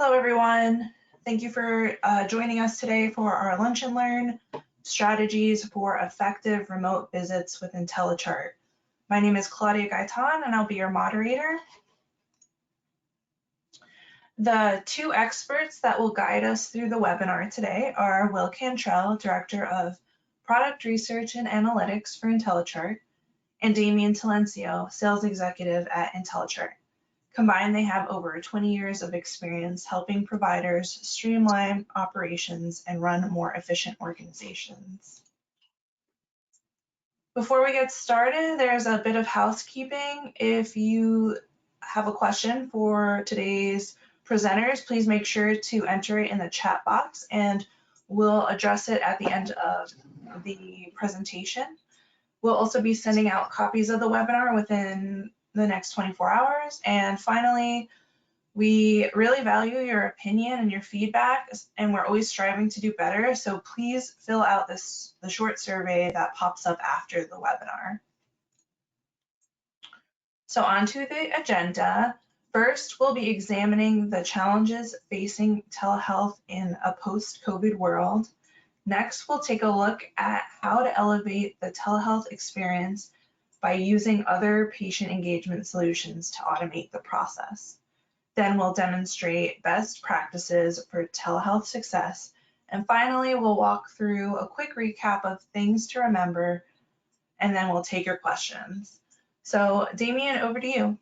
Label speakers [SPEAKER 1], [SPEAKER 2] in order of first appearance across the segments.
[SPEAKER 1] Hello, everyone. Thank you for joining us today for our Lunch and Learn Strategies for Effective Remote Visits with InteliChart. My name is Claudia Gaitan, and I'll be your moderator. The two experts that will guide us through the webinar today are Will Cantrell, Director of Product Research and Analytics for InteliChart, and Damian Talencio, Sales Executive at InteliChart. Combined, they have over 20 years of experience helping providers streamline operations and run more efficient organizations. Before we get started, there's a bit of housekeeping. If you have a question for today's presenters, please make sure to enter it in the chat box and we'll address it at the end of the presentation. We'll also be sending out copies of the webinar within the next 24 hours. And finally, we really value your opinion and your feedback, and we're always striving to do better. So please fill out the short survey that pops up after the webinar. So on to the agenda. First, we'll be examining the challenges facing telehealth in a post-COVID world. Next, we'll take a look at how to elevate the telehealth experience by using other patient engagement solutions to automate the process. Then we'll demonstrate best practices for telehealth success. And finally, we'll walk through a quick recap of things to remember, and then we'll take your questions. So Damian, over to you.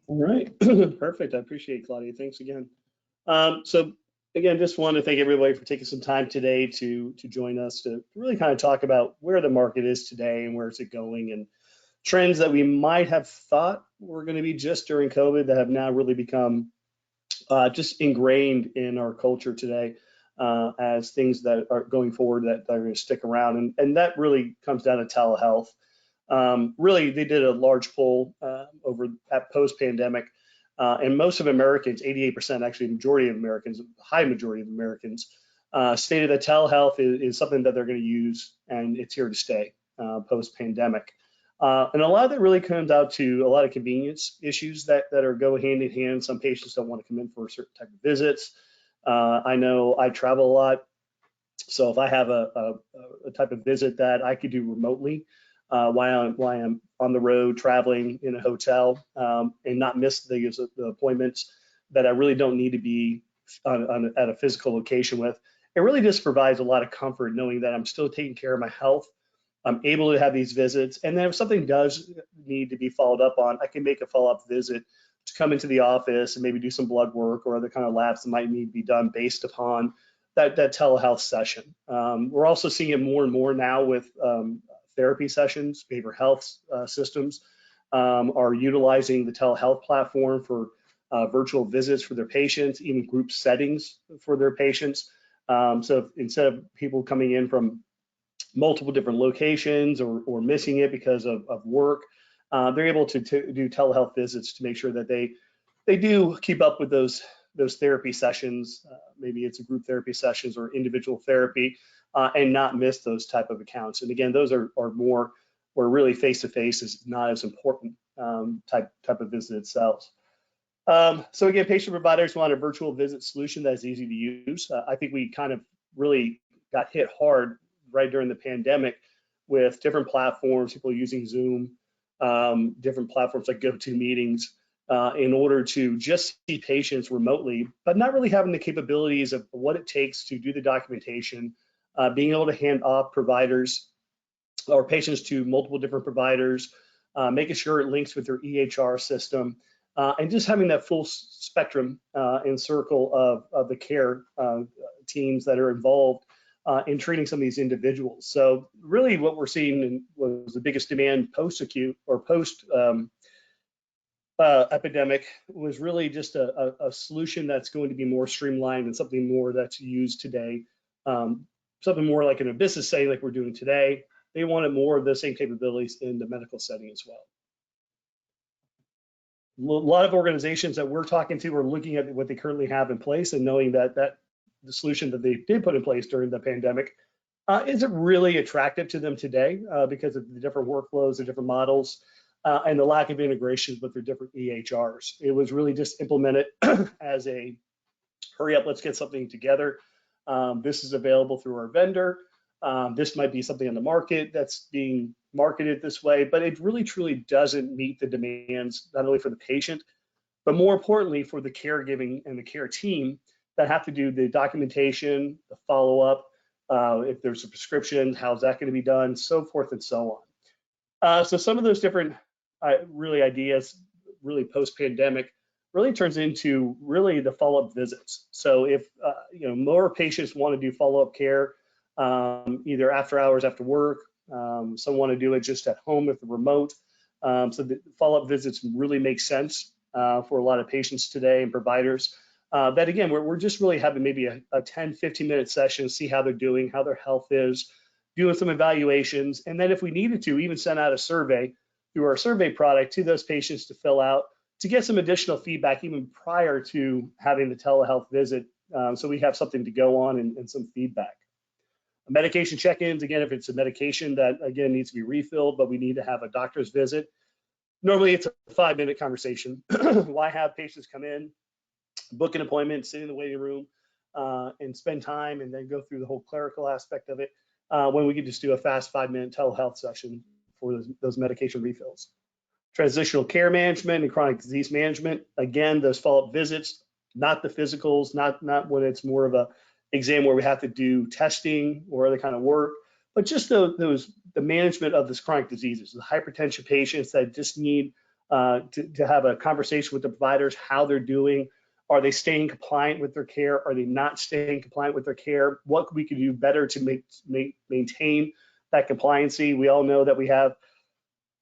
[SPEAKER 2] All right, perfect. I appreciate it, Claudia. Thanks again. So again, just want to thank everybody for taking some time today to join us to really kind of talk about where the market is today and where is it going, and trends that we might have thought were going to be just during COVID that have now really become just ingrained in our culture today as things that are going forward that are going to stick around. And that really comes down to telehealth. Really, they did a large poll over at post-pandemic, and most of Americans, 88%, actually majority of Americans, high majority of Americans, stated that telehealth is something that they're going to use and it's here to stay post-pandemic. And a lot of that really comes out to a lot of convenience issues that are go hand in hand. Some patients don't want to come in for a certain type of visits. I know I travel a lot, so if I have a type of visit that I could do remotely while I'm on the road traveling in a hotel and not miss the appointments that I really don't need to be at a physical location with, it really just provides a lot of comfort knowing that I'm still taking care of my health. I'm able to have these visits, and then if something does need to be followed up on, I can make a follow-up visit to come into the office and maybe do some blood work or other kind of labs that might need to be done based upon that telehealth session. We're also seeing it more and more now with therapy sessions. Behavioral health systems are utilizing the telehealth platform for virtual visits for their patients, even group settings for their patients. So instead of people coming in from multiple different locations or missing it because of work, they're able to do telehealth visits to make sure that they do keep up with those therapy sessions. Maybe it's a group therapy sessions or individual therapy, and not miss those type of accounts. And again, those are more where really face-to-face is not as important type of visit itself. So again, patient providers want a virtual visit solution that is easy to use. I think we kind of really got hit hard right during the pandemic with different platforms, people using Zoom, different platforms like GoToMeetings in order to just see patients remotely, but not really having the capabilities of what it takes to do the documentation, being able to hand off providers or patients to multiple different providers, making sure it links with their EHR system, and just having that full spectrum and circle of the care teams that are involved in treating some of these individuals. So really what we're seeing was the biggest demand post-acute or post-epidemic was really just a solution that's going to be more streamlined and something more that's used today. Something more like in a business setting like we're doing today. They wanted more of the same capabilities in the medical setting as well. A lot of organizations that we're talking to are looking at what they currently have in place and knowing that the solution that they did put in place during the pandemic isn't really attractive to them today because of the different workflows, the different models, and the lack of integrations with their different EHRs. It was really just implemented as a hurry up, let's get something together. This is available through our vendor. This might be something on the market that's being marketed this way, but it really truly doesn't meet the demands, not only for the patient, but more importantly for the caregiving and the care team that have to do the documentation, the follow-up, if there's a prescription, how's that going to be done, so forth and so on. So some of those different really ideas, really post-pandemic, really turns into really the follow-up visits. So if more patients want to do follow-up care, either after hours, after work, some want to do it just at home if they're remote. So the follow-up visits really make sense for a lot of patients today and providers. That again, we're just really having maybe a 10, 15-minute session, see how they're doing, how their health is, doing some evaluations, and then if we needed to, even send out a survey through our survey product to those patients to fill out to get some additional feedback even prior to having the telehealth visit, so we have something to go on and some feedback. Medication check-ins, again, if it's a medication that, again, needs to be refilled, but we need to have a doctor's visit. Normally, it's a 5-minute conversation. Why have patients come in, book an appointment, sit in the waiting room, and spend time and then go through the whole clerical aspect of it when we could just do a fast 5-minute telehealth session for those medication refills. Transitional care management and chronic disease management. Again, those follow-up visits, not the physicals, not when it's more of a exam where we have to do testing or other kind of work, but just the management of this chronic diseases, the hypertension patients that just need to have a conversation with the providers, how they're doing. Are they staying compliant with their care? Are they not staying compliant with their care? What we can do better to maintain that compliancy? We all know that we have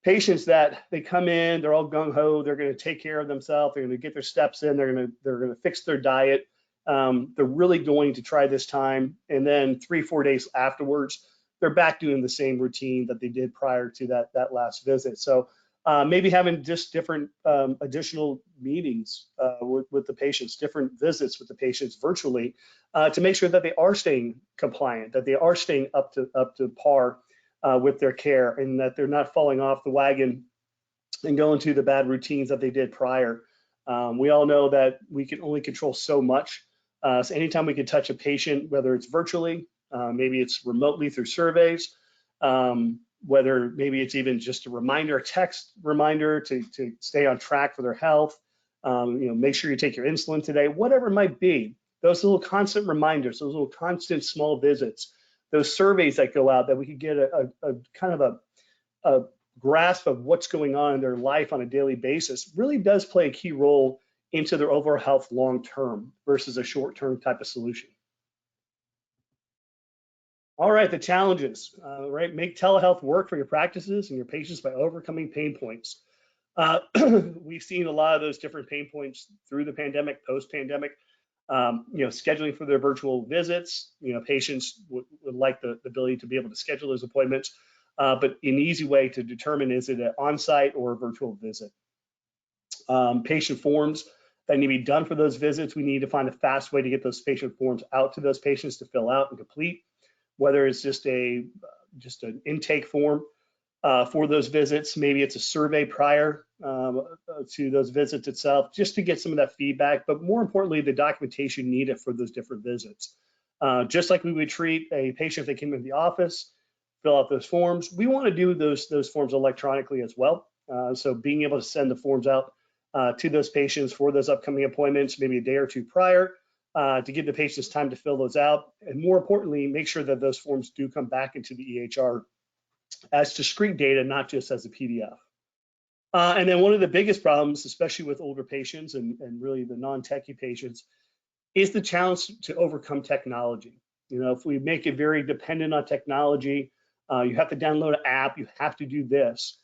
[SPEAKER 2] patients that they come in, they're all gung-ho, they're going to take care of themselves, they're going to get their steps in, they're going to fix their diet. They're really going to try this time, and then 3-4 days afterwards, they're back doing the same routine that they did prior to that last visit. So maybe having just different additional meetings with the patients, different visits with the patients virtually to make sure that they are staying compliant, that they are staying up to par with their care, and that they're not falling off the wagon and going to the bad routines that they did prior. We all know that we can only control so much. So anytime we can touch a patient, whether it's virtually, maybe it's remotely through surveys, whether maybe it's even just a reminder, a text reminder to stay on track for their health, make sure you take your insulin today, whatever it might be, those little constant reminders, those little constant small visits, those surveys that go out that we could get a kind of a grasp of what's going on in their life on a daily basis really does play a key role into their overall health long-term versus a short-term type of solution. All right, the challenges, right? Make telehealth work for your practices and your patients by overcoming pain points. We've seen a lot of those different pain points through the pandemic, post-pandemic. Scheduling for their virtual visits. Patients would like the ability to be able to schedule those appointments, but an easy way to determine is it an on-site or a virtual visit. Patient forms that need to be done for those visits. We need to find a fast way to get those patient forms out to those patients to fill out and complete, whether it's just an intake form for those visits. Maybe it's a survey prior to those visits itself, just to get some of that feedback, but more importantly, the documentation needed for those different visits. Just like we would treat a patient if they came into the office, fill out those forms, we want to do those forms electronically as well. So being able to send the forms out to those patients for those upcoming appointments, maybe a day or two prior, to give the patients time to fill those out. And more importantly, make sure that those forms do come back into the EHR as discrete data, not just as a PDF. And then one of the biggest problems, especially with older patients and really the non-techie patients, is the challenge to overcome technology. If we make it very dependent on technology, you have to download an app, you have to do this,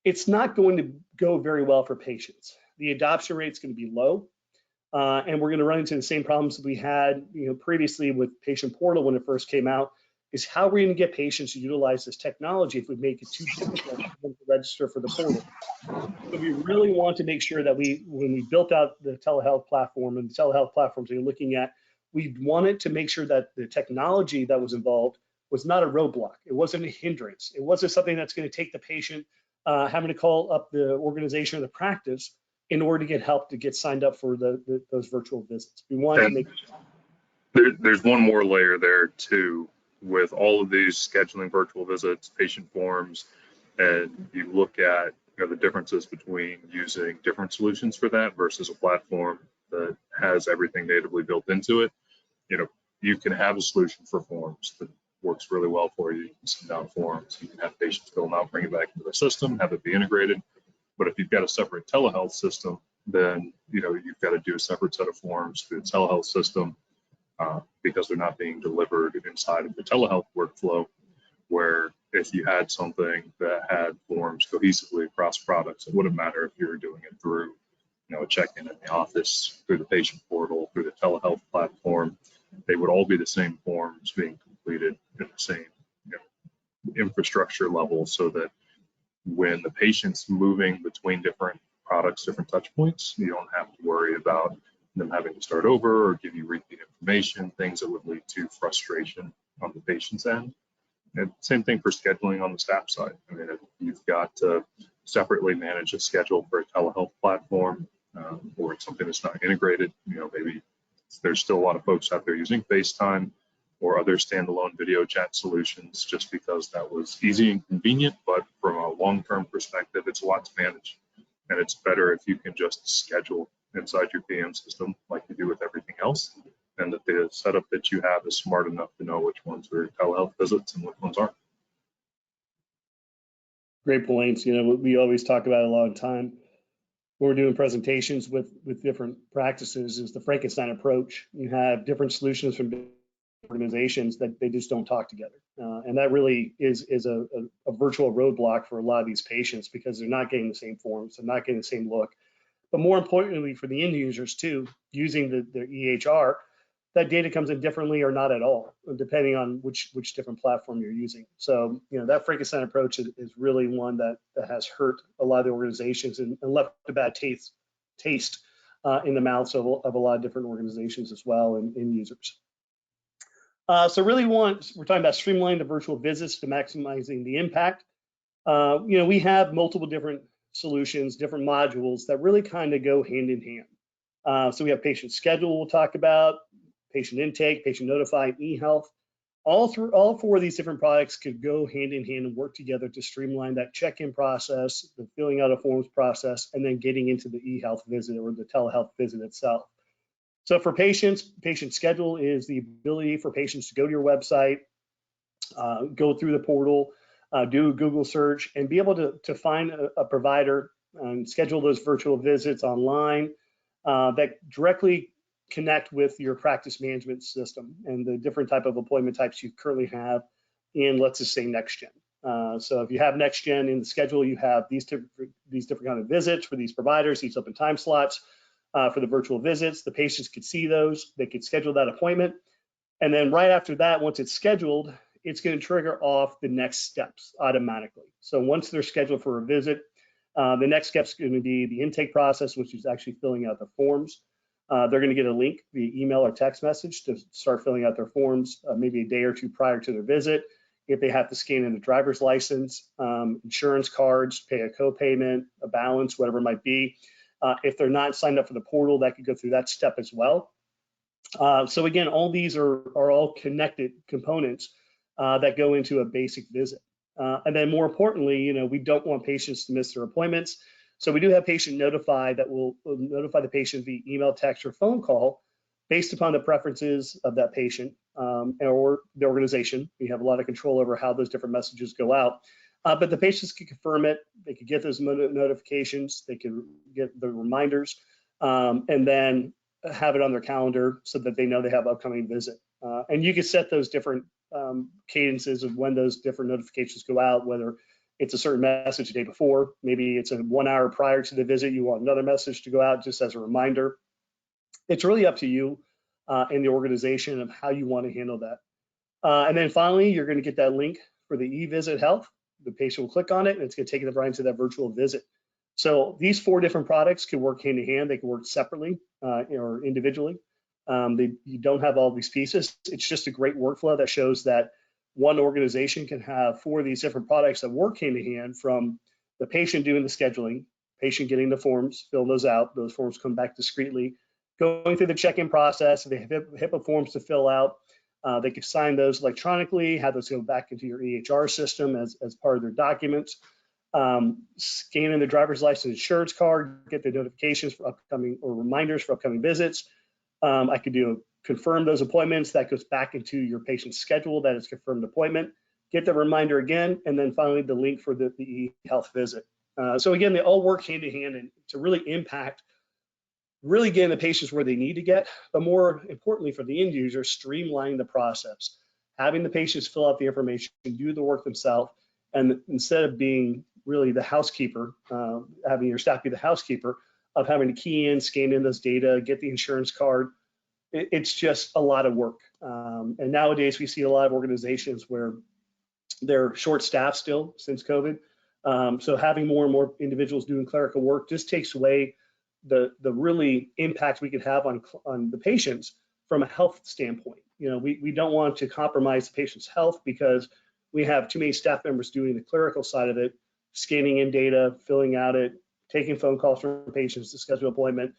[SPEAKER 2] it's not going to go very well for patients. The adoption rate is going to be low, and we're going to run into the same problems that we had previously with Patient Portal when it first came out, is how we're going to get patients to utilize this technology if we make it too difficult for them to register for the portal. So we really want to make sure that when we built out the telehealth platform and the telehealth platforms that you're looking at, we wanted to make sure that the technology that was involved was not a roadblock. It wasn't a hindrance. It wasn't something that's going to take the patient having to call up the organization or the practice in order to get help to get signed up for those virtual visits. We want to make
[SPEAKER 3] there's one more layer there too, with all of these scheduling virtual visits, patient forms, and you look at the differences between using different solutions for that versus a platform that has everything natively built into it. You can have a solution for forms that works really well for you. You can send out forms, you can have patients fill them out, bring it back into the system, have it be integrated. But if you've got a separate telehealth system, then you've got to do a separate set of forms through the telehealth system because they're not being delivered inside of the telehealth workflow. Where if you had something that had forms cohesively across products, it wouldn't matter if you were doing it through a check-in in the office, through the patient portal, through the telehealth platform. They would all be the same forms being completed in the same infrastructure level, so that when the patient's moving between different products, different touch points, you don't have to worry about them having to start over or give you repeat information, things that would lead to frustration on the patient's end. And same thing for scheduling on the staff side. I mean, if you've got to separately manage a schedule for a telehealth platform, or it's something that's not integrated, maybe there's still a lot of folks out there using FaceTime or other standalone video chat solutions just because that was easy and convenient, but from a long-term perspective, it's a lot to manage. And it's better if you can just schedule inside your PM system like you do with everything else, and that the setup that you have is smart enough to know which ones are telehealth visits and which ones aren't.
[SPEAKER 2] Great points. We always talk about it a lot of time when we're doing presentations with different practices is the Frankenstein approach. You have different solutions from organizations that they just don't talk together. And that really is a virtual roadblock for a lot of these patients because they're not getting the same forms, they're not getting the same look. But more importantly for the end users too, using the EHR, that data comes in differently or not at all, depending on which different platform you're using. So, that Frankenstein approach is really one that has hurt a lot of the organizations and left a bad taste in the mouths of a lot of different organizations as well and end users. So really we're talking about streamlining the virtual visits to maximizing the impact. We have multiple different solutions, different modules that really kind of go hand in hand. So we have patient schedule we'll talk about, patient intake, patient notify, eHealth. All four of these different products could go hand in hand and work together to streamline that check-in process, the filling out of forms process, and then getting into the eHealth visit or the telehealth visit itself. So for patients, patient schedule is the ability for patients to go to your website, go through the portal, do a Google search, and be able to find a provider and schedule those virtual visits online that directly connect with your practice management system and the different type of appointment types you currently have in, let's just say, NextGen. So if you have NextGen in the schedule, you have these different kind of visits for these providers, these open time slots for the virtual visits. The patients could see those, they could schedule that appointment. And then right after that, once it's scheduled, it's going to trigger off the next steps automatically. So once they're scheduled for a visit, the next step is going to be the intake process, which is actually filling out the forms. They're going to get a link via email or text message to start filling out their forms maybe a day or two prior to their visit. If they have to scan in the driver's license, insurance cards, pay a co-payment, a balance, whatever it might be. If they're not signed up for the portal, that could go through that step as well. So again, all these are all connected components that go into a basic visit. And then more importantly, we don't want patients to miss their appointments. So we do have patient notify that will notify the patient via email, text, or phone call based upon the preferences of that patient or the organization. We have a lot of control over how those different messages go out. But the patients can confirm it. They could get those notifications. They can get the reminders and then have it on their calendar so that they know they have upcoming visit. And you can set those different cadences of when those different notifications go out, whether it's a certain message the day before, maybe it's 1 hour prior to the visit, you want another message to go out just as a reminder. It's really up to you and the organization of how you want to handle that. And then finally, you're going to get that link for the eVisit Health. The patient will click on it and it's going to take them right into that virtual visit. So these 4 different products can work hand in hand. They can work separately or individually. You don't have all these pieces. It's just a great workflow that shows that one organization can have 4 of these different products that work hand in hand, from the patient doing the scheduling, patient getting the forms, fill those out. Those forms come back discreetly. Going through the check-in process, they have HIPAA forms to fill out. They can sign those electronically, have those go back into your EHR system as part of their documents. Scan in the driver's license insurance card, get the notifications for upcoming or reminders for upcoming visits. I could confirm those appointments. That goes back into your patient's schedule. That is confirmed appointment. Get the reminder again, and then finally the link for the eHealth visit. So again, they all work hand in hand and to really impact, really getting the patients where they need to get, but more importantly for the end user, streamlining the process, having the patients fill out the information, do the work themselves, and instead of being really the housekeeper, having your staff be the housekeeper of having to key in, scan in those data, get the insurance card, it's just a lot of work. And nowadays we see a lot of organizations where they're short-staffed still since COVID. So having more and more individuals doing clerical work just takes away the really impact we could have on the patients from a health standpoint. You know, we don't want to compromise the patient's health because we have too many staff members doing the clerical side of it, scanning in data, filling out it, taking phone calls from patients to schedule an appointment,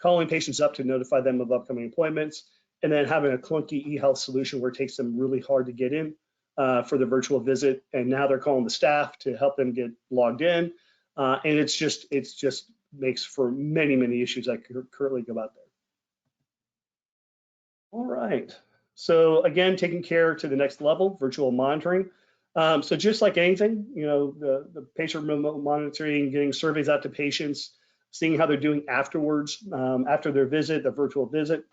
[SPEAKER 2] calling patients up to notify them of upcoming appointments, and then having a clunky eHealth solution where it takes them really hard to get in for the virtual visit. And now they're calling the staff to help them get logged in. And it's just makes for many, many issues that currently go out there. All right. So again, taking care to the next level, virtual monitoring. So just like anything, you know, the patient remote monitoring, getting surveys out to patients, seeing how they're doing afterwards, after their visit, the virtual visit,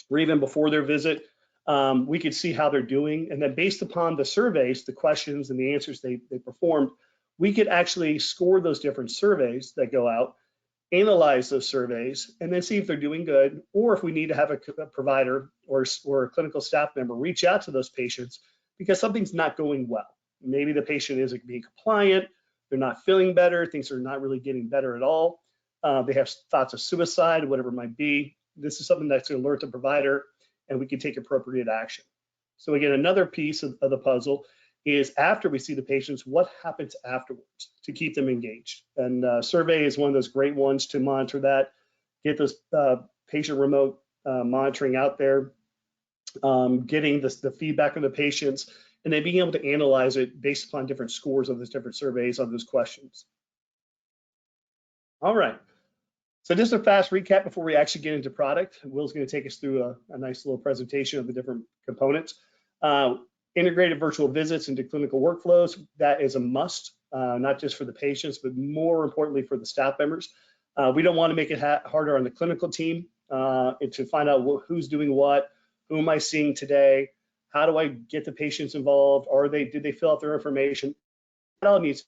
[SPEAKER 2] or even before their visit, we could see how they're doing. And then based upon the surveys, the questions and the answers they performed, we could actually score those different surveys that go out, analyze those surveys, and then see if they're doing good, or if we need to have a provider or a clinical staff member reach out to those patients because something's not going well. Maybe the patient isn't being compliant, they're not feeling better, things are not really getting better at all. They have thoughts of suicide, whatever it might be. This is something that's going to alert the provider, and we can take appropriate action. So again, another piece of the puzzle is after we see the patients, what happens afterwards to keep them engaged? And survey is one of those great ones to monitor that, get those patient remote monitoring out there, getting the feedback from the patients, and then being able to analyze it based upon different scores of those different surveys on those questions. All right. So just a fast recap before we actually get into product. Will's going to take us through a nice little presentation of the different components. Integrated virtual visits into clinical workflows, that is a must, not just for the patients, but more importantly for the staff members. We don't want to make it harder on the clinical team to find out who's doing what, who am I seeing today, how do I get the patients involved, did they fill out their information? That all needs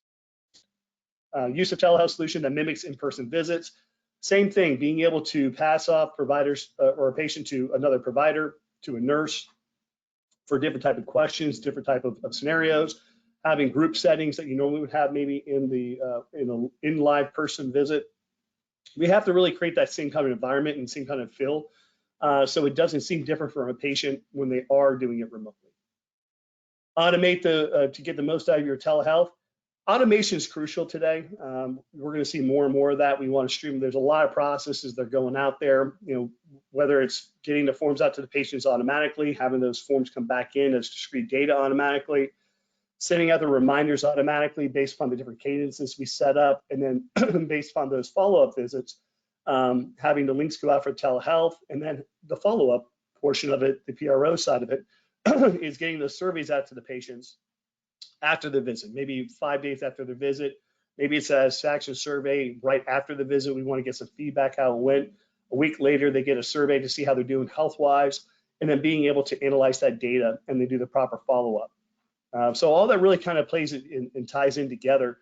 [SPEAKER 2] use of telehealth solution that mimics in-person visits. Same thing, being able to pass off providers or a patient to another provider, to a nurse, for different type of questions, different type of scenarios, having group settings that you normally would have maybe in live person visit. We have to really create that same kind of environment and same kind of feel, so it doesn't seem different from a patient when they are doing it remotely. Automate to get the most out of your telehealth. Automation is crucial today. We're going to see more and more of that. We want to stream. There's a lot of processes that are going out there, you know, whether it's getting the forms out to the patients automatically, having those forms come back in as discrete data automatically, sending out the reminders automatically based upon the different cadences we set up, and then based upon those follow-up visits, having the links go out for telehealth, and then the follow-up portion of it, the PRO side of it, is getting those surveys out to the patients after the visit, maybe 5 days after the visit. Maybe it's a satisfaction survey right after the visit. We want to get some feedback how it went. A week later, they get a survey to see how they're doing health-wise, and then being able to analyze that data and they do the proper follow-up. So all that really kind of plays and ties in together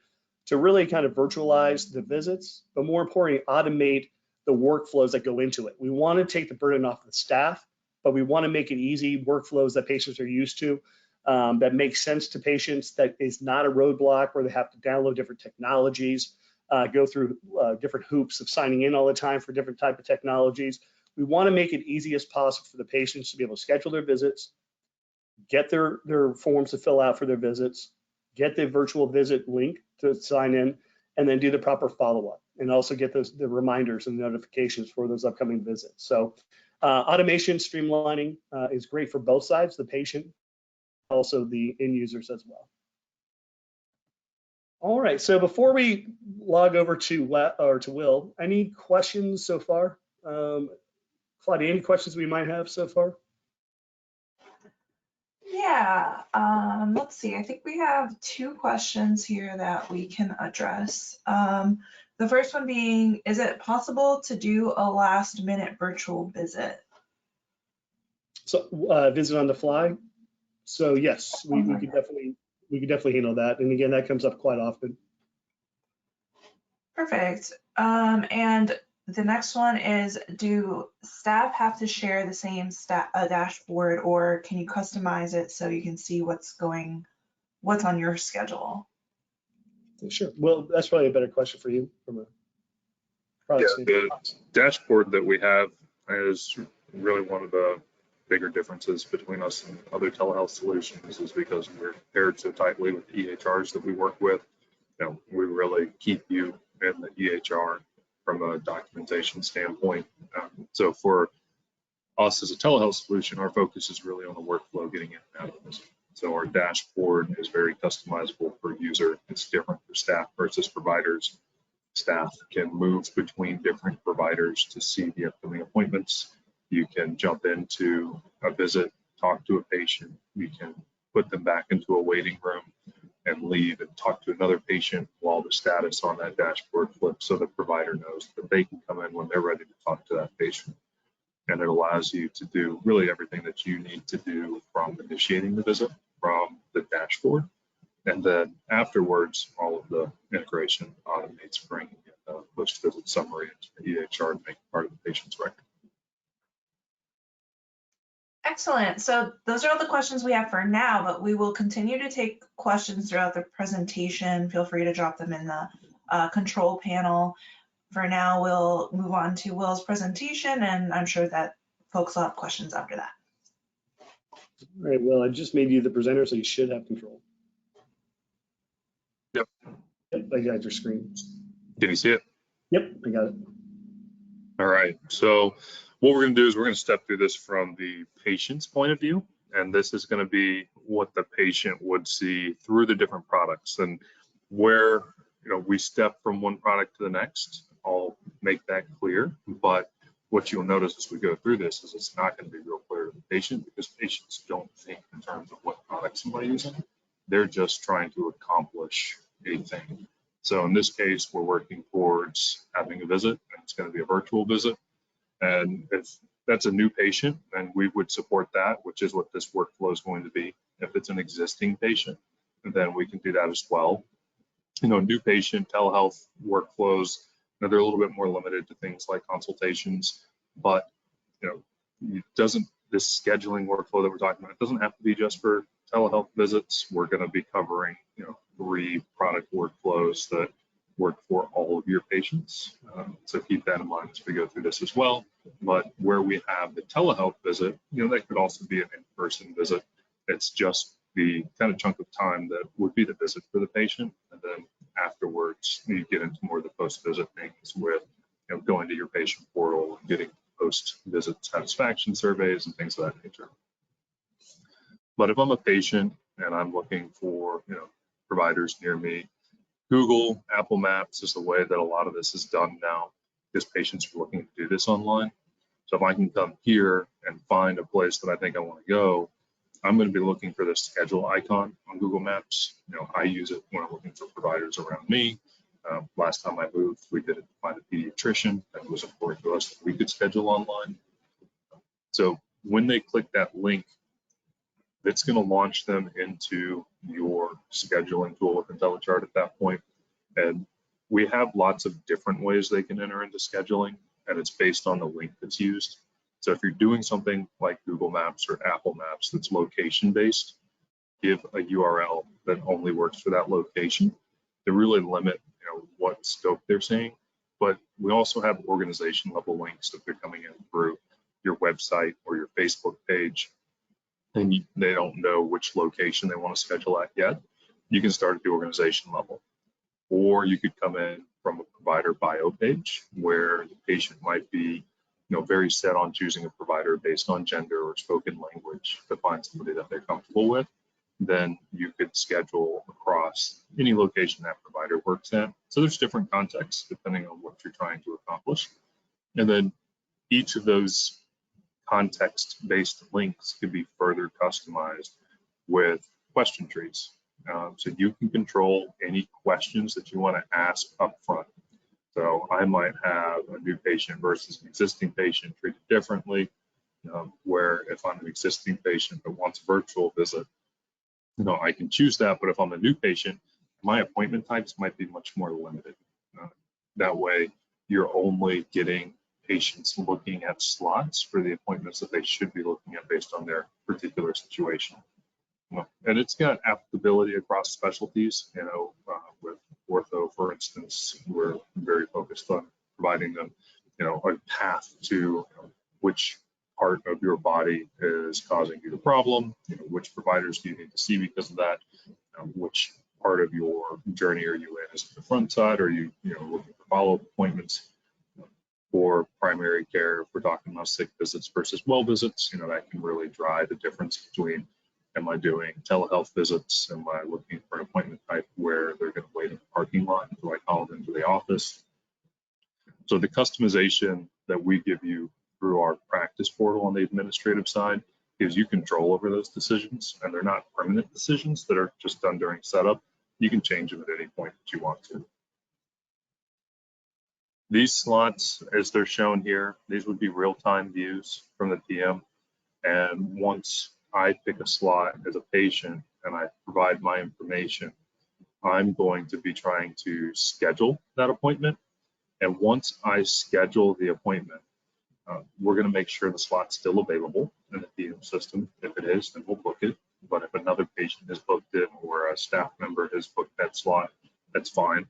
[SPEAKER 2] to really kind of virtualize the visits, but more importantly, automate the workflows that go into it. We want to take the burden off the staff, but we want to make it easy workflows that patients are used to. That makes sense to patients, that is not a roadblock where they have to download different technologies, go through different hoops of signing in all the time for different type of technologies. We want to make it easy as possible for the patients to be able to schedule their visits, get their forms to fill out for their visits, get the virtual visit link to sign in, and then do the proper follow-up, and also get the reminders and notifications for those upcoming visits. So automation streamlining is great for both sides, the patient, also the end users as well. All right, so before we log over to Will, any questions so far? Claudia, any questions we might have so far?
[SPEAKER 1] Yeah, let's see. I think we have 2 questions here that we can address. The first one being, is it possible to do a last-minute virtual visit?
[SPEAKER 2] So visit on the fly. So yes, we could definitely handle that. And again, that comes up quite often.
[SPEAKER 1] Perfect. And the next one is, do staff have to share the same dashboard, or can you customize it so you can see what's on your schedule?
[SPEAKER 2] Sure. Well, that's probably a better question for you from a product standpoint.
[SPEAKER 3] The dashboard that we have is really one of the bigger differences between us and other telehealth solutions, is because we're paired so tightly with EHRs that we work with. We really keep you in the EHR from a documentation standpoint. So for us as a telehealth solution, our focus is really on the workflow, getting in and out of this. So our dashboard is very customizable per user. It's different for staff versus providers. Staff can move between different providers to see the upcoming appointments. You can jump into a visit, talk to a patient. You can put them back into a waiting room and leave and talk to another patient while the status on that dashboard flips, so the provider knows that they can come in when they're ready to talk to that patient. And it allows you to do really everything that you need to do from initiating the visit from the dashboard. And then afterwards, all of the integration automates bringing a post-visit summary into the EHR and make part of the patient's record.
[SPEAKER 1] Excellent. So those are all the questions we have for now, but we will continue to take questions throughout the presentation. Feel free to drop them in the control panel. For now, we'll move on to Will's presentation, and I'm sure that folks will have questions after that.
[SPEAKER 2] All right, Will, I just made you the presenter, so you should have control.
[SPEAKER 3] Yep.
[SPEAKER 2] Yep, I got your screen.
[SPEAKER 3] Can you see it?
[SPEAKER 2] Yep, I got it.
[SPEAKER 3] All right. So what we're going to do is we're going to step through this from the patient's point of view. And this is going to be what the patient would see through the different products, and where we step from one product to the next. I'll make that clear. But what you'll notice as we go through this is it's not going to be real clear to the patient, because patients don't think in terms of what product somebody's using. They're just trying to accomplish a thing. So in this case, we're working towards having a visit, and it's going to be a virtual visit. And if that's a new patient, then we would support that, which is what this workflow is going to be. If it's an existing patient, then we can do that as well. New patient telehealth workflows, they're a little bit more limited to things like consultations, but this scheduling workflow that we're talking about, it doesn't have to be just for telehealth visits. We're going to be covering 3 product workflows that work for all of your patients. So keep that in mind as we go through this as well. But where we have the telehealth visit, that could also be an in-person visit. It's just the kind of chunk of time that would be the visit for the patient. And then afterwards, you get into more of the post-visit things with going to your patient portal and getting post-visit satisfaction surveys and things of that nature. But if I'm a patient and I'm looking for providers near me, Google, Apple Maps is the way that a lot of this is done now, because patients are looking to do this online. So if I can come here and find a place that I think I want to go, I'm going to be looking for the schedule icon on Google Maps. I use it when I'm looking for providers around me. Last time I moved, we did it to find a pediatrician that was important to us that we could schedule online. So when they click that link, it's going to launch them into your scheduling tool with InteliChart at that point. And we have lots of different ways they can enter into scheduling, and it's based on the link that's used. So if you're doing something like Google Maps or Apple Maps that's location-based, give a URL that only works for that location to really limit what scope they're seeing. But we also have organization level links that they're coming in through your website or your Facebook page, and they don't know which location they want to schedule at yet. You can start at the organization level. Or you could come in from a provider bio page where the patient might be, very set on choosing a provider based on gender or spoken language to find somebody that they're comfortable with. Then you could schedule across any location that provider works at. So there's different contexts depending on what you're trying to accomplish. And then each of those context-based links could be further customized with question trees. So you can control any questions that you want to ask up front. So I might have a new patient versus an existing patient treated differently, where if I'm an existing patient that wants a virtual visit, I can choose that. But if I'm a new patient, my appointment types might be much more limited. That way, you're only getting patients looking at slots for the appointments that they should be looking at based on their particular situation. And it's got applicability across specialties. With ortho, for instance, we're very focused on providing them, a path to which part of your body is causing you the problem, which providers do you need to see because of that, which part of your journey are you in? Is it the front side? Or are you, looking for follow-up appointments for primary care? If we're talking about sick visits versus well visits, that can really drive the difference between, am I doing telehealth visits? Am I looking for an appointment type where they're going to wait in the parking lot? Do I call them into the office? So the customization that we give you through our practice portal on the administrative side gives you control over those decisions, and they're not permanent decisions that are just done during setup. You can change them at any point that you want to. These slots, as they're shown here, these would be real-time views from the PM. And once I pick a slot as a patient and I provide my information, I'm going to be trying to schedule that appointment. And once I schedule the appointment, we're going to make sure the slot's still available in the PM system. If it is, then we'll book it. But if another patient has booked it or a staff member has booked that slot, that's fine.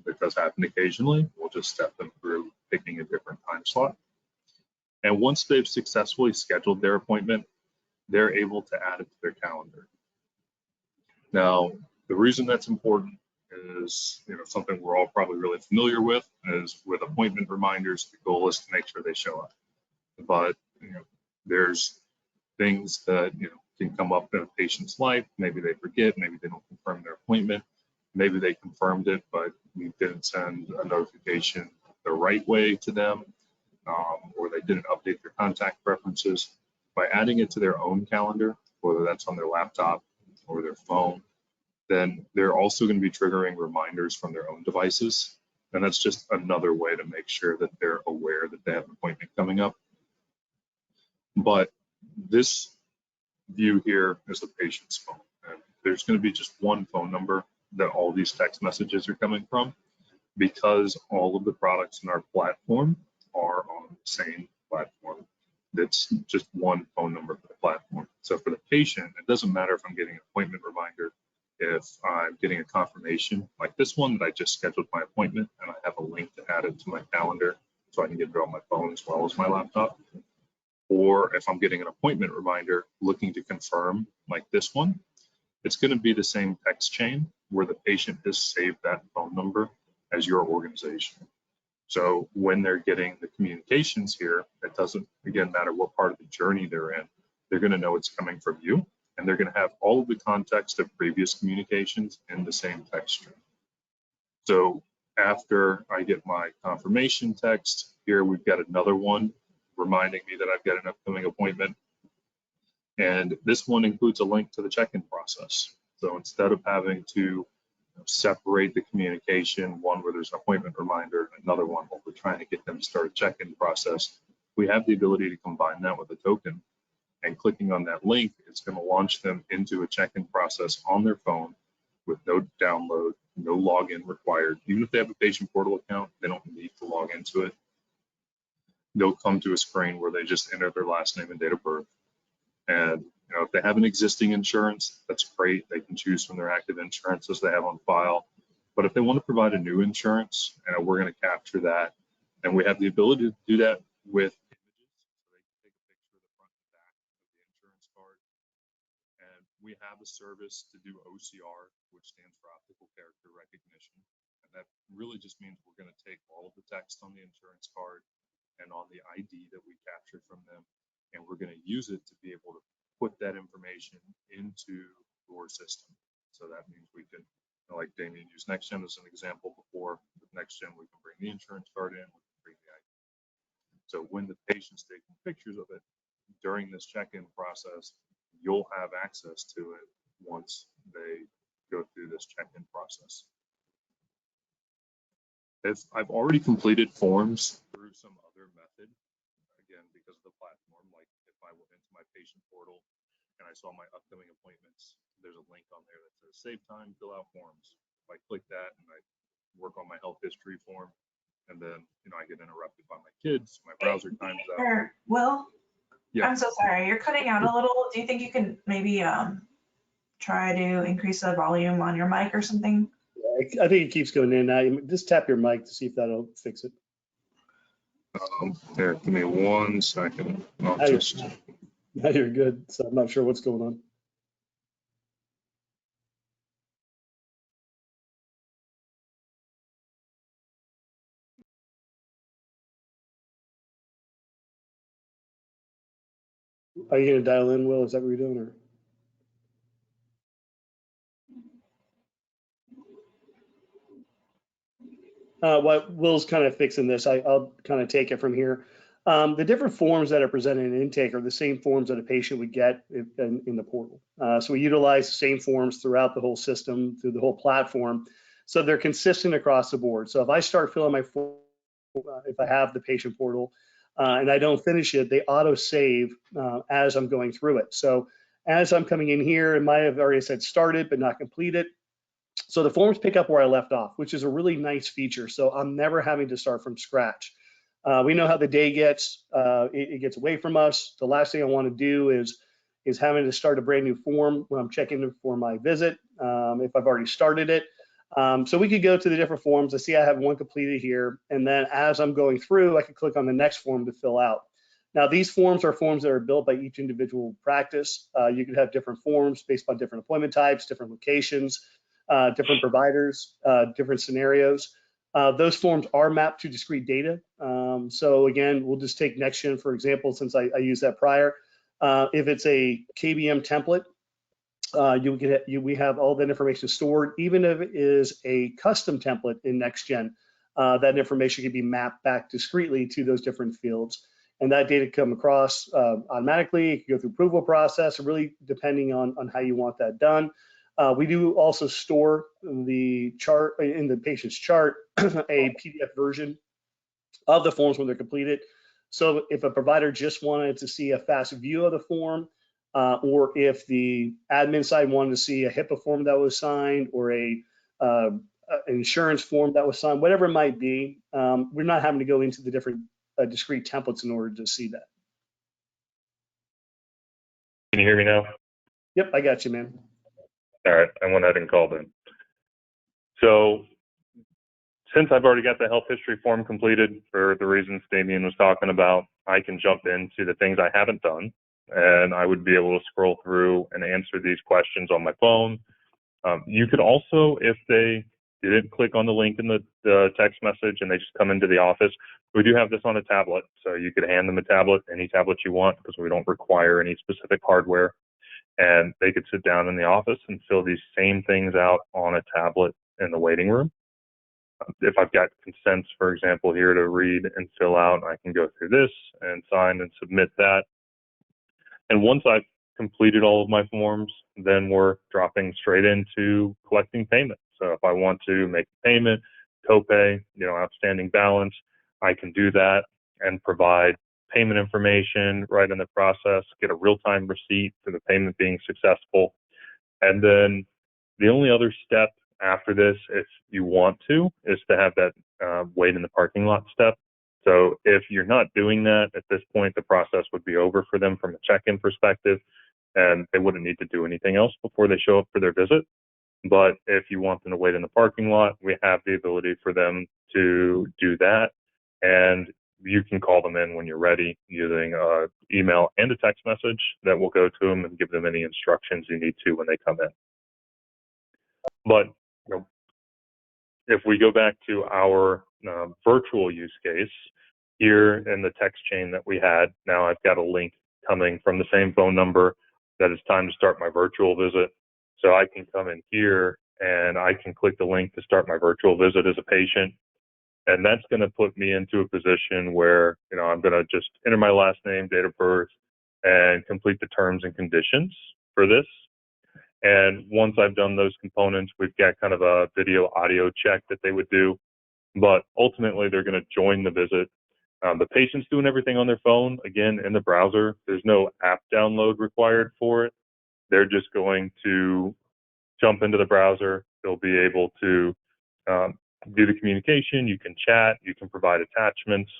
[SPEAKER 3] It does happen occasionally. We'll just step them through picking a different time slot. And once they've successfully scheduled their appointment, they're able to add it to their calendar. Now, the reason that's important is, something we're all probably really familiar with is with appointment reminders, the goal is to make sure they show up. But, there's things that, can come up in a patient's life. Maybe they forget, maybe they don't confirm their appointment. Maybe they confirmed it, but we didn't send a notification the right way to them, or they didn't update their contact preferences. By adding it to their own calendar, whether that's on their laptop or their phone, then they're also going to be triggering reminders from their own devices. And that's just another way to make sure that they're aware that they have an appointment coming up. But this view here is the patient's phone. And there's going to be just one phone number that all these text messages are coming from, because all of the products in our platform are on the same platform. That's just one phone number for the platform. So for the patient, it doesn't matter if I'm getting an appointment reminder, if I'm getting a confirmation like this one that I just scheduled my appointment and I have a link to add it to my calendar so I can get it on my phone as well as my laptop. Or if I'm getting an appointment reminder looking to confirm like this one, it's going to be the same text chain where the patient has saved that phone number as your organization. So when they're getting the communications here, it doesn't, again, matter what part of the journey they're in, they're going to know it's coming from you, and they're going to have all of the context of previous communications in the same text string. So after I get my confirmation text, here we've got another one reminding me that I've got an upcoming appointment. And this one includes a link to the check-in process. So instead of having to separate the communication, one where there's an appointment reminder, another one where we're trying to get them to start a check-in process, we have the ability to combine that with a token. And clicking on that link, it's going to launch them into a check-in process on their phone with no download, no login required. Even if they have a patient portal account, they don't need to log into it. They'll come to a screen where they just enter their last name and date of birth. And if they have an existing insurance, that's great. They can choose from their active insurances they have on file. But if they want to provide a new insurance, we're going to capture that. And we have the ability to do that with images. So they can take a picture of the front and back of the insurance card. And we have a service to do OCR, which stands for optical character recognition. that really just means we're going to take all of the text on the insurance card and on the ID that we captured from them, and we're going to use it to be able to put that information into your system. So that means we can, like Damien used NextGen as an example before. With NextGen, we can bring the insurance card in, we can bring the ID. So when the patient's taking pictures of it during this check-in process, you'll have access to it once they go through this check-in process. If I've already completed forms through some other method, again, because of the platform, like if I went into my patient portal and I saw my upcoming appointments, there's a link on there that says save time, fill out forms. If I click that and I work on my health history form, and then, I get interrupted by my kids, my browser times out.
[SPEAKER 1] Will?
[SPEAKER 3] Yeah.
[SPEAKER 1] I'm so sorry, you're cutting out a little. Do you think you can maybe try to increase the volume on your mic or something?
[SPEAKER 2] I think it keeps going in and out. Just tap your mic to see if that'll fix it.
[SPEAKER 3] Here, give me 1 second.
[SPEAKER 2] Now you're good. So I'm not sure what's going on. Are you going to dial in, Will? Is that what you're doing? Or? While Will's kind of fixing this, I'll kind of take it from here. The different forms that are presented in intake are the same forms that a patient would get in the portal. So we utilize the same forms throughout the whole system, through the whole platform. So they're consistent across the board. So if I start filling my form, if I have the patient portal and I don't finish it, they auto save as I'm going through it. So as I'm coming in here, it might have already said started but not completed. So the forms pick up where I left off, which is a really nice feature. So I'm never having to start from scratch. We know how the day gets, it gets away from us. The last thing I want to do is having to start a brand new form when I'm checking for my visit, if I've already started it. So we could go to the different forms. I see I have one completed here. And then as I'm going through, I can click on the next form to fill out. Now, these forms are forms that are built by each individual practice. You could have different forms based on different appointment types, different locations, different providers, different scenarios. Those forms are mapped to discrete data. So again, we'll just take NextGen, for example, since I used that prior. If it's a KBM template, we have all that information stored. Even if it is a custom template in NextGen, that information can be mapped back discretely to those different fields. And that data come across automatically. It can go through approval process, really depending on how you want that done. We do also store the chart in the patient's chart, a PDF version of the forms when they're completed. So if a provider just wanted to see a fast view of the form, or if the admin side wanted to see a HIPAA form that was signed or an insurance form that was signed, whatever it might be, we're not having to go into the different discrete templates in order to see that.
[SPEAKER 3] Can you hear me now?
[SPEAKER 2] Yep, I got you, man.
[SPEAKER 3] All right, I went ahead and called in. So since I've already got the health history form completed for the reasons Damien was talking about, I can jump into the things I haven't done, and I would be able to scroll through and answer these questions on my phone. You could also, if they didn't click on the link in the text message and they just come into the office, we do have this on a tablet, so you could hand them a tablet, any tablet you want, because we don't require any specific hardware. And they could sit down in the office and fill these same things out on a tablet in the waiting room. If I've got consents, for example, here to read and fill out, I can go through this and sign and submit that. And once I've completed all of my forms, then we're dropping straight into collecting payment. So if I want to make a payment, copay, outstanding balance, I can do that and provide payment information right in the process, get a real-time receipt for the payment being successful. And then the only other step after this, if you want to, is to have that wait in the parking lot step. So if you're not doing that at this point, the process would be over for them from a check-in perspective, and they wouldn't need to do anything else before they show up for their visit. But if you want them to wait in the parking lot, we have the ability for them to do that. And you can call them in when you're ready using an email and a text message that will go to them and give them any instructions you need to when they come in. But if we go back to our virtual use case, here in the text chain that we had, now I've got a link coming from the same phone number that it's time to start my virtual visit. So I can come in here and I can click the link to start my virtual visit as a patient. And that's going to put me into a position where, I'm going to just enter my last name, date of birth, and complete the terms and conditions for this. And once I've done those components, we've got kind of a video audio check that they would do. But ultimately, they're going to join the visit. The patient's doing everything on their phone, again, in the browser. There's no app download required for it. They're just going to jump into the browser. They'll be able to do the communication. You can chat. You can provide attachments.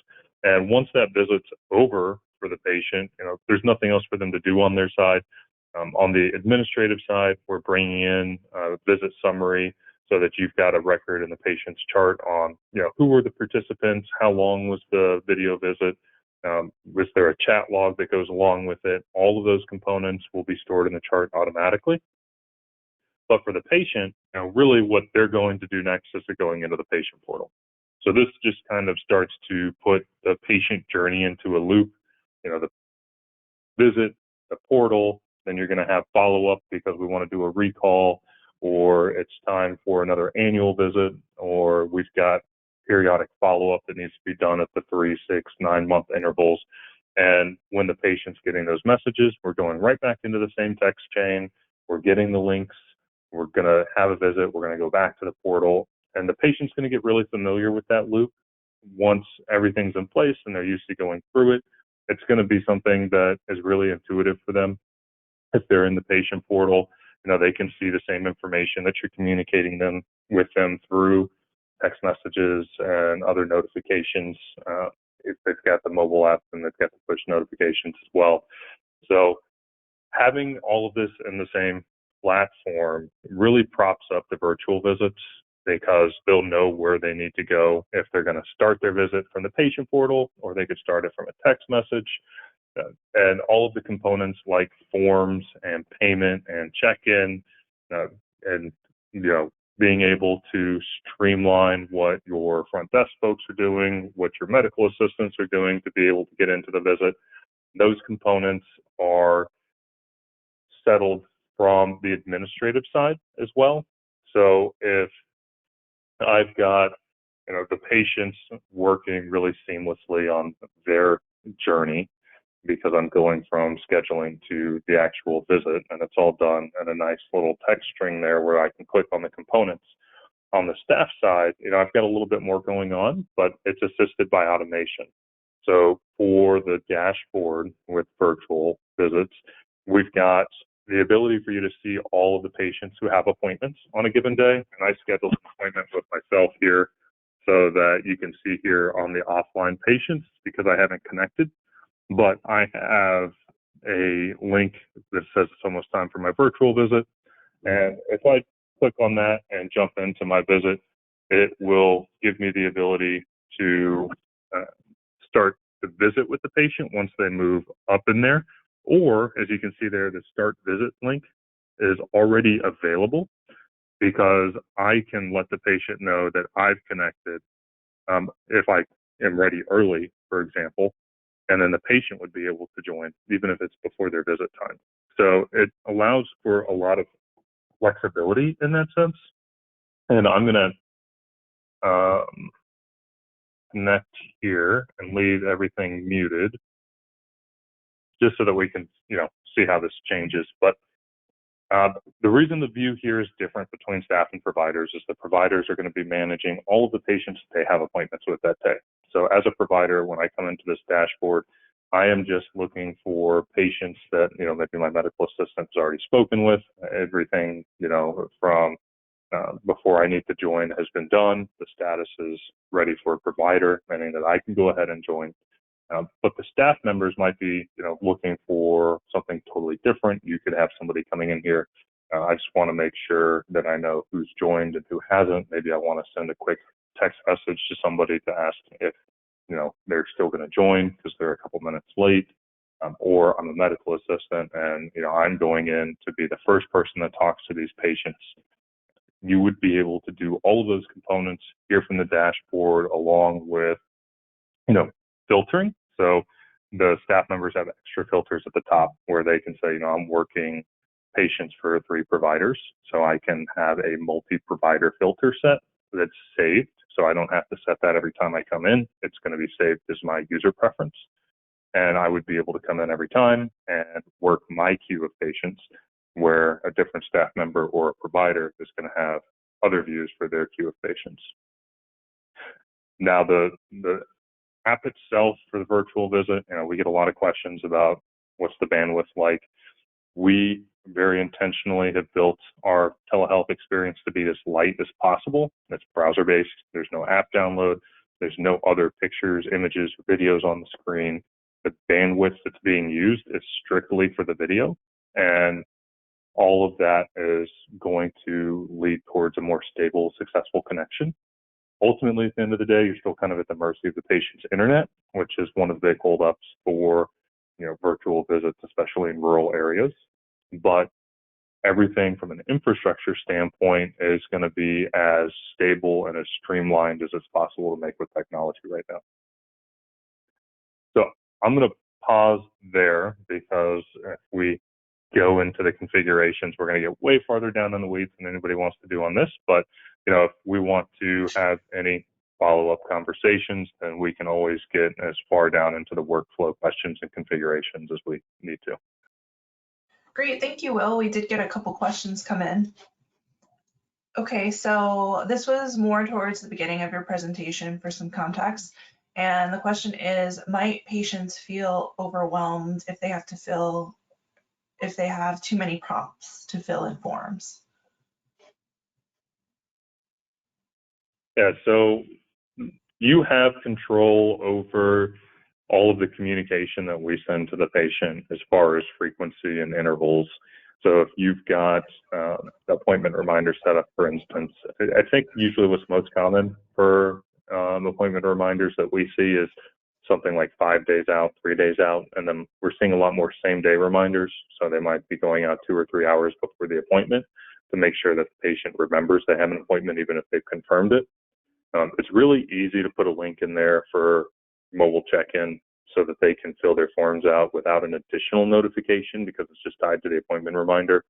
[SPEAKER 3] And once that visit's over for the patient, there's nothing else for them to do on their side. On the administrative side, we're bringing in a visit summary so that you've got a record in the patient's chart on, who were the participants, how long was the video visit, was there a chat log that goes along with it. All of those components will be stored in the chart automatically. But for the patient, really what they're going to do next is they're going into the patient portal. So this just kind of starts to put the patient journey into a loop, the visit, the portal, then you're going to have follow-up because we want to do a recall, or it's time for another annual visit, or we've got periodic follow-up that needs to be done at the 3, 6, 9-month intervals. And when the patient's getting those messages, we're going right back into the same text chain. We're getting the links. We're going to have a visit. We're going to go back to the portal. And the patient's going to get really familiar with that loop. Once everything's in place and they're used to going through it, it's going to be something that is really intuitive for them. If they're in the patient portal, they can see the same information that you're communicating with them through text messages and other notifications. If they've got the mobile app, and they've got the push notifications as well. So having all of this in the same platform really props up the virtual visits because they'll know where they need to go if they're going to start their visit from the patient portal, or they could start it from a text message. And all of the components like forms and payment and check-in, and being able to streamline what your front desk folks are doing, what your medical assistants are doing to be able to get into the visit. Those components are settled from the administrative side as well. So if I've got the patients working really seamlessly on their journey, because I'm going from scheduling to the actual visit, and it's all done in a nice little text string there where I can click on the components. On the staff side, I've got a little bit more going on, but it's assisted by automation. So for the dashboard with virtual visits, we've got the ability for you to see all of the patients who have appointments on a given day. And I scheduled an appointment with myself here so that you can see here on the offline patients because I haven't connected. But I have a link that says it's almost time for my virtual visit. And if I click on that and jump into my visit, it will give me the ability to start the visit with the patient once they move up in there. Or, as you can see there, the start visit link is already available because I can let the patient know that I've connected if I am ready early, for example. And then the patient would be able to join, even if it's before their visit time. So it allows for a lot of flexibility in that sense. And I'm going to connect here and leave everything muted just so that we can, see how this changes. But the reason the view here is different between staff and providers is the providers are going to be managing all of the patients that they have appointments with that day. So as a provider, when I come into this dashboard, I am just looking for patients that, maybe my medical assistant has already spoken with. Everything, from before I need to join has been done. The status is ready for a provider, meaning that I can go ahead and join. But the staff members might be, looking for something totally different. You could have somebody coming in here. I just want to make sure that I know who's joined and who hasn't. Maybe I want to send a quick text message to somebody to ask if, they're still going to join because they're a couple minutes late. Or I'm a medical assistant and, I'm going in to be the first person that talks to these patients. you would be able to do all of those components here from the dashboard, along with, filtering. So the staff members have extra filters at the top where they can say, I'm working patients for 3 providers. So I can have a multi-provider filter set that's saved. So I don't have to set that every time I come in. It's going to be saved as my user preference. And I would be able to come in every time and work my queue of patients, where a different staff member or a provider is going to have other views for their queue of patients. Now, the app itself for the virtual visit, we get a lot of questions about what's the bandwidth like. We very intentionally have built our telehealth experience to be as light as possible. It's browser-based. There's no app download. There's no other pictures, images, or videos on the screen. The bandwidth that's being used is strictly for the video, and all of that is going to lead towards a more stable, successful connection. Ultimately, at the end of the day, you're still kind of at the mercy of the patient's internet, which is one of the big holdups for virtual visits, especially in rural areas. But everything from an infrastructure standpoint is going to be as stable and as streamlined as it's possible to make with technology right now. So I'm going to pause there, because if we go into the configurations, we're going to get way farther down in the weeds than anybody wants to do on this. But if we want to have any follow-up conversations, then we can always get as far down into the workflow questions and configurations as we need to.
[SPEAKER 1] Great, thank you, Will. We did get a couple questions come in. Okay, so this was more towards the beginning of your presentation for some context. And the question is, might patients feel overwhelmed if they have too many prompts to fill in forms?
[SPEAKER 3] Yeah, so you have control over all of the communication that we send to the patient as far as frequency and intervals. So if you've got appointment reminders set up, for instance, I think usually what's most common for appointment reminders that we see is something like 5 days out, 3 days out, and then we're seeing a lot more same-day reminders. So they might be going out 2 or 3 hours before the appointment to make sure that the patient remembers they have an appointment, even if they've confirmed it. It's really easy to put a link in there for mobile check-in so that they can fill their forms out without an additional notification, because it's just tied to the appointment reminder.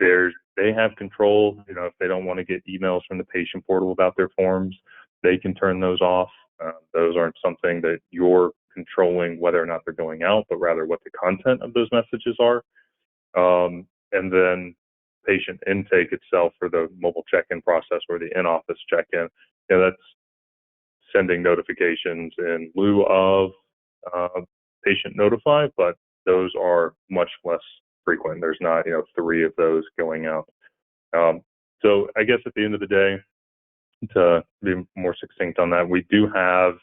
[SPEAKER 3] They have control. If they don't want to get emails from the patient portal about their forms, they can turn those off. Those aren't something that you're controlling whether or not they're going out, but rather what the content of those messages are. And then patient intake itself for the mobile check-in process or the in-office check-in, that's sending notifications in lieu of patient notify, but those are much less frequent. There's not 3 of those going out. So I guess at the end of the day, to be more succinct on that, we do have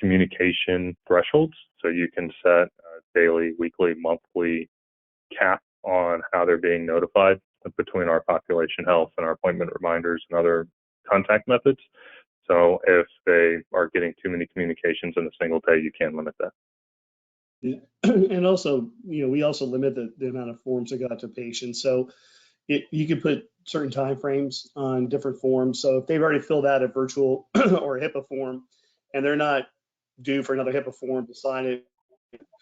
[SPEAKER 3] communication thresholds. So you can set daily, weekly, monthly cap on how they're being notified between our population health and our appointment reminders and other contact methods. So if they are getting too many communications in a single day, you can limit that.
[SPEAKER 2] Yeah. And also, we also limit the amount of forms that go out to patients. So you can put certain time frames on different forms. So if they've already filled out a virtual or a HIPAA form and they're not due for another HIPAA form to sign it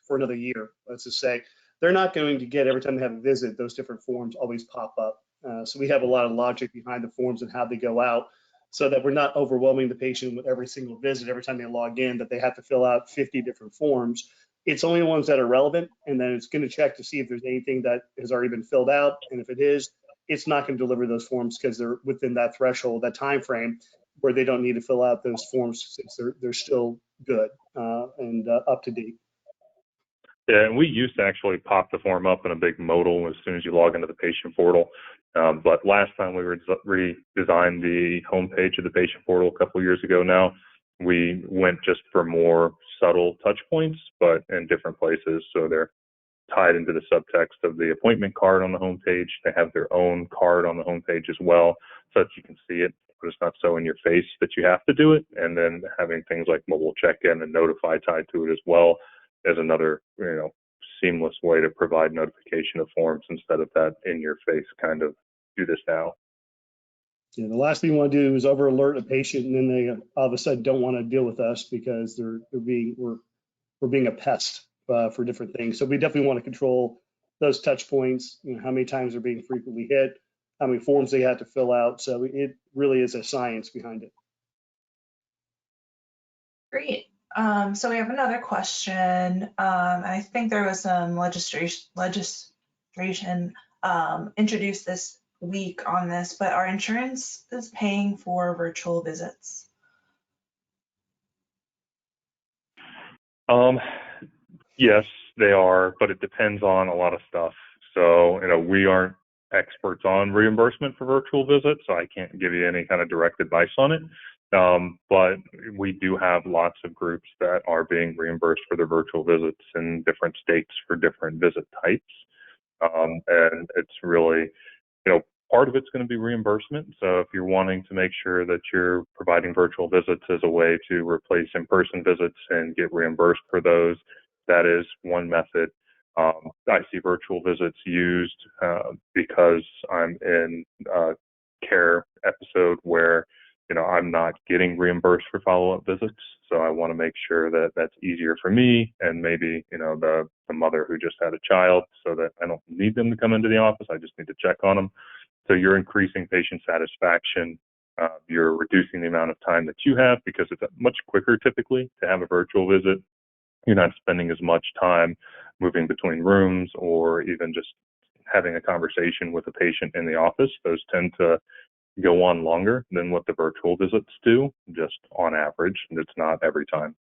[SPEAKER 2] for another year, let's just say, they're not going to get, every time they have a visit, those different forms always pop up. So we have a lot of logic behind the forms and how they go out, so that we're not overwhelming the patient with every single visit. Every time they log in, that they have to fill out 50 different forms. It's only ones that are relevant, and then it's going to check to see if there's anything that has already been filled out. And if it is, it's not going to deliver those forms because they're within that threshold, that time frame, where they don't need to fill out those forms since they're still good and up to date.
[SPEAKER 3] Yeah, and we used to actually pop the form up in a big modal as soon as you log into the patient portal. But last time we redesigned the homepage of the patient portal a couple of years ago now, we went just for more subtle touch points, but in different places. So they're tied into the subtext of the appointment card on the homepage. They have their own card on the homepage as well, so that you can see it, but it's not so in your face that you have to do it. And then having things like mobile check-in and notify tied to it as well as another, seamless way to provide notification of forms instead of that in your face kind of do this now.
[SPEAKER 2] Yeah, the last thing you want to do is over alert a patient and then they all of a sudden don't want to deal with us because we're being a pest for different things. So we definitely want to control those touch points, how many times they're being frequently hit, how many forms they have to fill out. So it really is a science behind it.
[SPEAKER 1] Great. So we have another question. I think there was some legislation introduced this week on this, but our insurance is paying for virtual visits.
[SPEAKER 3] Yes, they are, but it depends on a lot of stuff. So, we aren't experts on reimbursement for virtual visits, so I can't give you any kind of direct advice on it. But we do have lots of groups that are being reimbursed for their virtual visits in different states for different visit types. And it's really, part of it's going to be reimbursement. So if you're wanting to make sure that you're providing virtual visits as a way to replace in-person visits and get reimbursed for those, that is one method. I see virtual visits used because I'm in a care episode where, I'm not getting reimbursed for follow-up visits. So I want to make sure that that's easier for me and maybe, the mother who just had a child, so that I don't need them to come into the office. I just need to check on them. So you're increasing patient satisfaction. You're reducing the amount of time that you have because it's much quicker typically to have a virtual visit. You're not spending as much time moving between rooms or even just having a conversation with a patient in the office. Those tend to go on longer than what the virtual visits do, just on average, and it's not every time.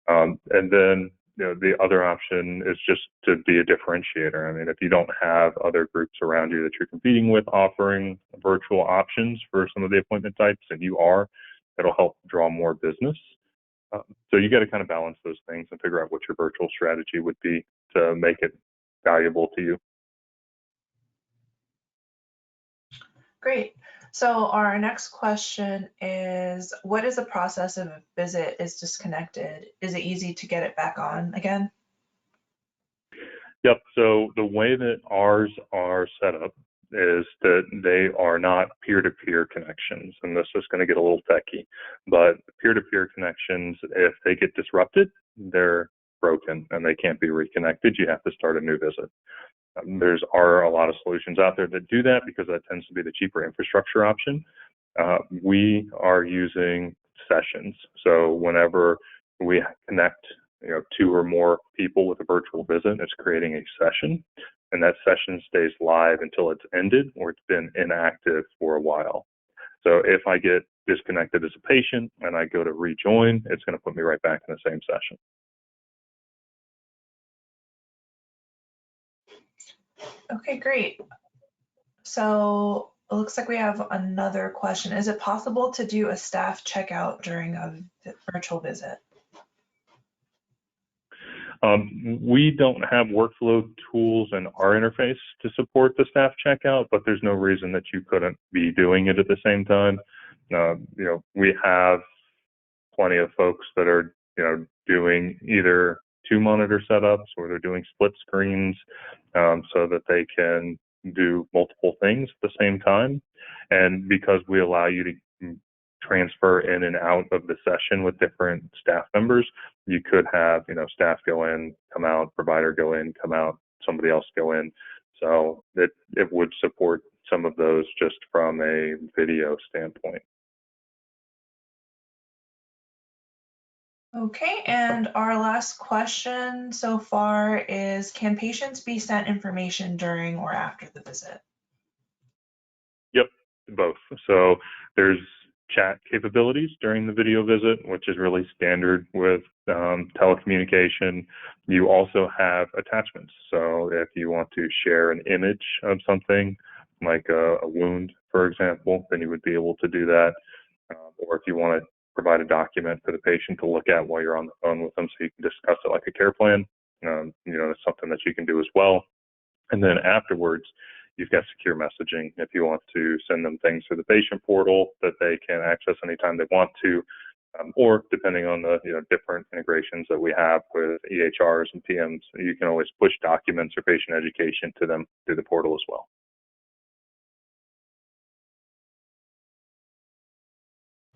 [SPEAKER 3] And then, the other option is just to be a differentiator. I mean, if you don't have other groups around you that you're competing with offering virtual options for some of the appointment types, and you are, it'll help draw more business. So you got to kind of balance those things and figure out what your virtual strategy would be to make it valuable to you.
[SPEAKER 1] Great. So our next question is, what is the process if a visit is disconnected? Is it easy to get it back on again?
[SPEAKER 3] Yep. So the way that ours are set up is that they are not peer-to-peer connections. And this is going to get a little techy, but peer-to-peer connections, if they get disrupted, they're broken and they can't be reconnected. You have to start a new visit. There's a lot of solutions out there that do that because that tends to be the cheaper infrastructure option. We are using sessions. So whenever we connect, 2 or more people with a virtual visit, it's creating a session, and that session stays live until it's ended or it's been inactive for a while. So if I get disconnected as a patient and I go to rejoin, it's going to put me right back in the same session.
[SPEAKER 1] Okay, great. So it looks like we have another question. Is it possible to do a staff checkout during a virtual visit?
[SPEAKER 3] We don't have workflow tools in our interface to support the staff checkout, but there's no reason that you couldn't be doing it at the same time. We have plenty of folks that are, doing either 2 monitor setups or they're doing split screens so that they can do multiple things at the same time. And because we allow you to transfer in and out of the session with different staff members, you could have, staff go in, come out, provider go in, come out, somebody else go in. So it would support some of those just from a video standpoint.
[SPEAKER 1] Okay, and our last question so far is, can patients be sent information during or after the visit?
[SPEAKER 3] Yep, both. So there's chat capabilities during the video visit, which is really standard with telecommunication. You also have attachments. So if you want to share an image of something, like a wound, for example, then you would be able to do that. Or if you want to provide a document for the patient to look at while you're on the phone with them so you can discuss it like a care plan, it's something that you can do as well. And then afterwards, you've got secure messaging if you want to send them things through the patient portal that they can access anytime they want to, or depending on the different integrations that we have with EHRs and PMs, you can always push documents or patient education to them through the portal as well.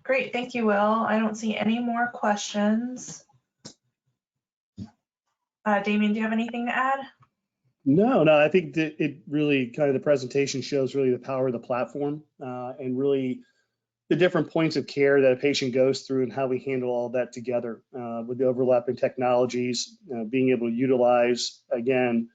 [SPEAKER 1] Great, thank you, Will. I don't see any more questions. Damien, do you have anything to add?
[SPEAKER 2] No, I think that it really kind of the presentation shows really the power of the platform and really the different points of care that a patient goes through and how we handle all that together with the overlapping technologies, being able to utilize, again,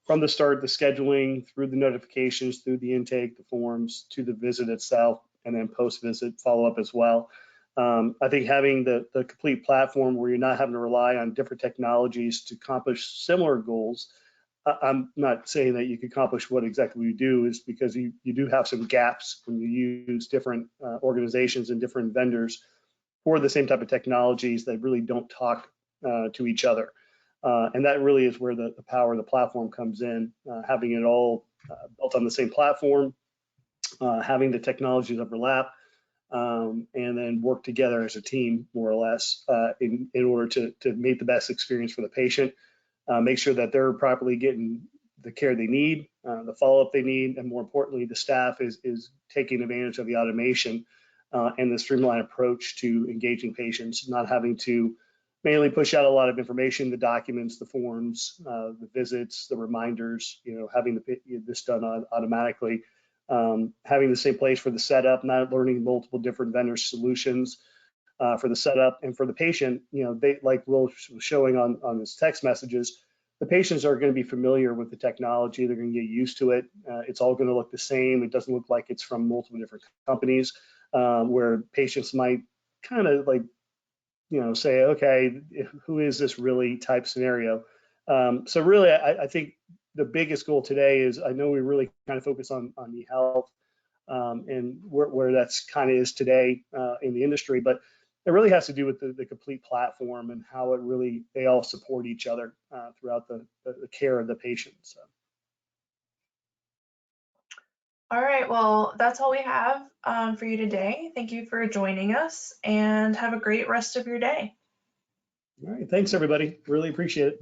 [SPEAKER 2] from the start, the scheduling through the notifications, through the intake, the forms, to the visit itself, and then post-visit follow-up as well. I think having the complete platform where you're not having to rely on different technologies to accomplish similar goals. I'm not saying that you can accomplish what exactly we do, is because you do have some gaps when you use different organizations and different vendors for the same type of technologies that really don't talk to each other. And that really is where the power of the platform comes in, having it all built on the same platform, having the technologies overlap, and then work together as a team, more or less, in order to make the best experience for the patient. Make sure that they're properly getting the care they need, the follow-up they need, and more importantly, the staff is taking advantage of the automation and the streamlined approach to engaging patients, not having to manually push out a lot of information, the documents, the forms, the visits, the reminders, having this done automatically, having the same place for the setup, not learning multiple different vendor solutions. For the setup, and for the patient, they, like Will was showing on his text messages, the patients are going to be familiar with the technology. They're going to get used to it. It's all going to look the same. It doesn't look like it's from multiple different companies, where patients might kind of like, say, okay, who is this really type scenario? So really, I think the biggest goal today is, I know we really kind of focus on eHealth and where that's kind of is today in the industry, but it really has to do with the complete platform and how it really, they all support each other throughout the care of the patient. So.
[SPEAKER 1] All right, well, that's all we have for you today. Thank you for joining us, and have a great rest of your day.
[SPEAKER 2] All right, thanks everybody. Really appreciate it.